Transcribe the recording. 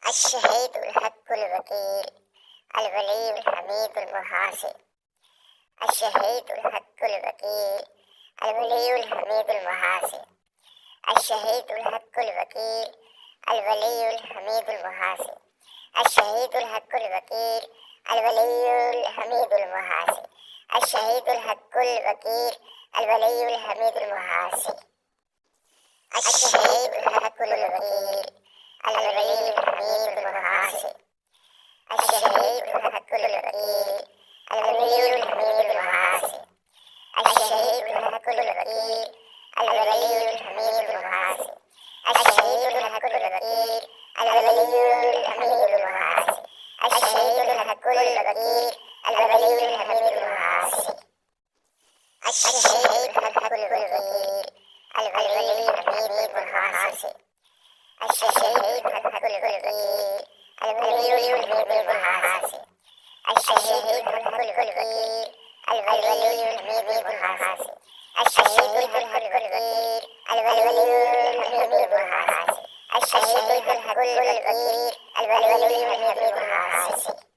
الشهيد الحق الوكيل الولي الحميد المحاسن. الشهيد الحق الوكيل الولي الحميد المحاسن. الشهيد الحق الوكيل الولي الحميد المحاسن. الشهيد الحق الوكيل الولي الحميد المحاسن. الشهيد الحق الوكيل الولي الحميد المحاسن. الشهيد الحق الوكيل الولي الحميد المحاسن. الشهيد الحق الوكيل الولي الحميد المحاسن. الشهيد الحق الوكيل الولي الحميد المحاسن. الشهيد الحق الوكيل الولي الحميد المحاسن. الشهيد الحق الوكيل الولي الحميد المحاسن. الشهيد الحق الوكيل الولي الحميد المحاسن. الشهيد الحق الوكيل الولي الحميد المحاسن. الشهيد الحق الوكيل الولي الحميد المحاسن. الشهيد الحق الوكيل الولي الحميد المحاسن. الشهيد الحق الوكيل الولي الحميد المحاسن.